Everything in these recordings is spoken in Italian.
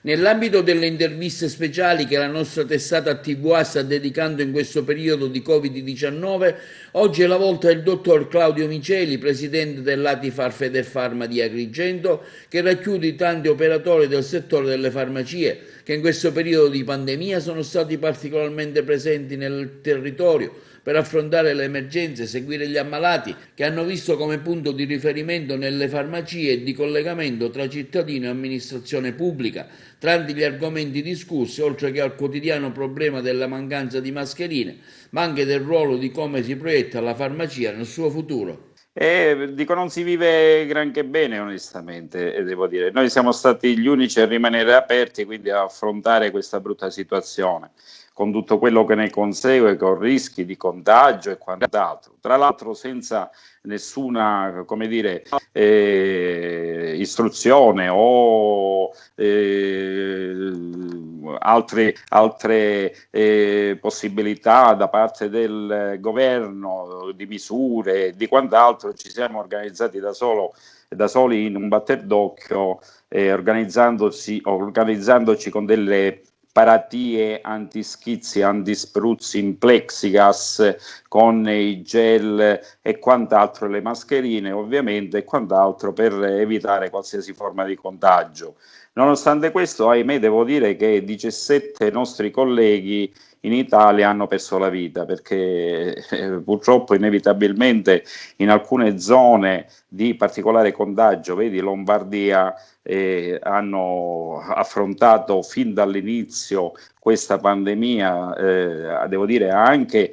Nell'ambito delle interviste speciali che la nostra testata TVA sta dedicando in questo periodo di Covid-19, oggi è la volta del dottor Claudio Miceli, presidente dell'Atifar Federfarma di Agrigento, che racchiude i tanti operatori del settore delle farmacie che in questo periodo di pandemia sono stati particolarmente presenti nel territorio per affrontare le emergenze, seguire gli ammalati, che hanno visto come punto di riferimento nelle farmacie e di collegamento tra cittadino e amministrazione pubblica, tranti gli argomenti discussi, oltre che al quotidiano problema della mancanza di mascherine, ma anche del ruolo di come si proietta la farmacia nel suo futuro. Dico, non si vive granché bene, onestamente, devo dire. Noi siamo stati gli unici a rimanere aperti, quindi a affrontare questa brutta situazione, con tutto quello che ne consegue, con rischi di contagio e quant'altro. Tra l'altro senza nessuna, come dire, istruzione o altre possibilità da parte del governo di misure, di quant'altro, ci siamo organizzati da soli in un batter d'occhio, organizzandoci con delle paratie antischizzi, antispruzzi in plexigas, con i gel e quant'altro, le mascherine ovviamente e quant'altro, per evitare qualsiasi forma di contagio. Nonostante questo, ahimè, devo dire che 17 nostri colleghi in Italia hanno perso la vita perché purtroppo inevitabilmente in alcune zone di particolare contagio, vedi Lombardia, hanno affrontato fin dall'inizio questa pandemia, devo dire anche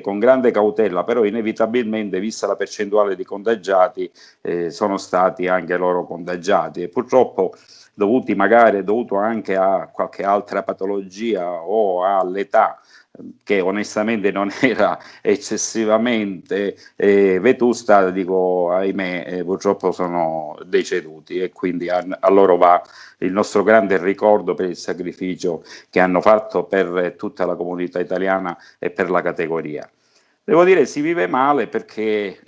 con grande cautela, però inevitabilmente, vista la percentuale di contagiati, sono stati anche loro contagiati e purtroppo dovuto anche a qualche altra patologia o all'età, che onestamente non era eccessivamente vetusta, dico ahimè, purtroppo sono deceduti e quindi a loro va il nostro grande ricordo per il sacrificio che hanno fatto per tutta la comunità italiana e per la categoria. Devo dire, si vive male perché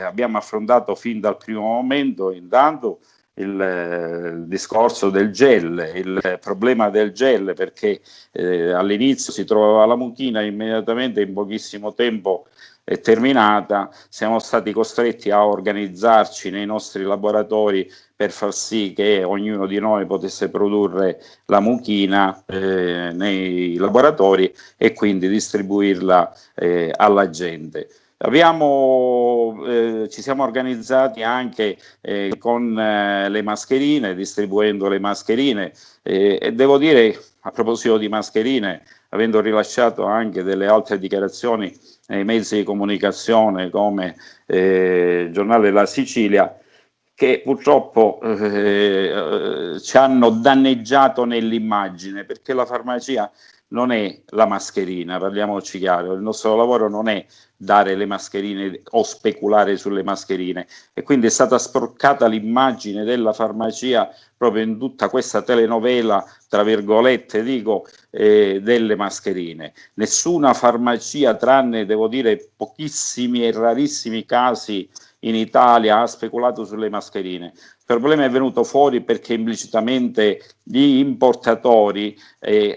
abbiamo affrontato fin dal primo momento, intanto, il discorso del gel, il problema del gel, perché all'inizio si trovava la mucchina, immediatamente in pochissimo tempo è terminata, siamo stati costretti a organizzarci nei nostri laboratori per far sì che ognuno di noi potesse produrre la mucchina nei laboratori e quindi distribuirla alla gente. Ci siamo organizzati anche con le mascherine, distribuendo le mascherine e devo dire, a proposito di mascherine, avendo rilasciato anche delle altre dichiarazioni nei mezzi di comunicazione come Giornale della Sicilia, che purtroppo ci hanno danneggiato nell'immagine, perché la farmacia non è la mascherina, parliamoci chiaro, il nostro lavoro non è dare le mascherine o speculare sulle mascherine e quindi è stata sporcata l'immagine della farmacia proprio in tutta questa telenovela, tra virgolette dico, delle mascherine. Nessuna farmacia, tranne devo dire pochissimi e rarissimi casi in Italia, ha speculato sulle mascherine. Il problema è venuto fuori perché implicitamente gli importatori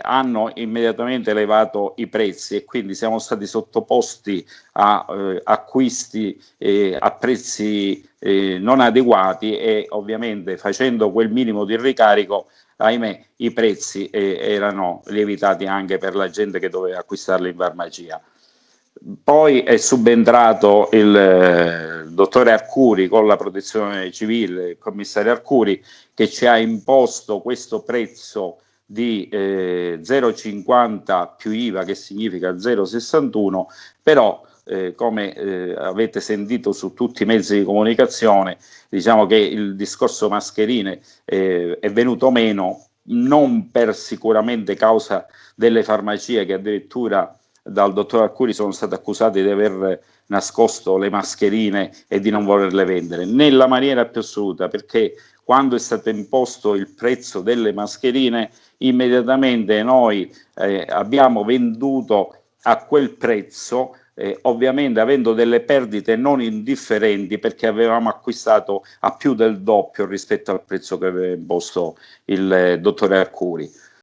hanno immediatamente elevato i prezzi e quindi siamo stati sottoposti a acquisti a prezzi non adeguati e ovviamente facendo quel minimo di ricarico, ahimè, i prezzi erano lievitati anche per la gente che doveva acquistarli in farmacia. Poi è subentrato il dottore Arcuri con la protezione civile, il commissario Arcuri, che ci ha imposto questo prezzo di 0,50 più IVA, che significa 0,61, però come avete sentito su tutti i mezzi di comunicazione, diciamo che il discorso mascherine è venuto meno, non per sicuramente causa delle farmacie che addirittura dal dottor Arcuri sono state accusate di aver nascosto le mascherine e di non volerle vendere, nella maniera più assoluta, perché quando è stato imposto il prezzo delle mascherine, immediatamente noi abbiamo venduto a quel prezzo ovviamente avendo delle perdite non indifferenti, perché avevamo acquistato a più del doppio rispetto al prezzo che aveva imposto il dottore Arcuri.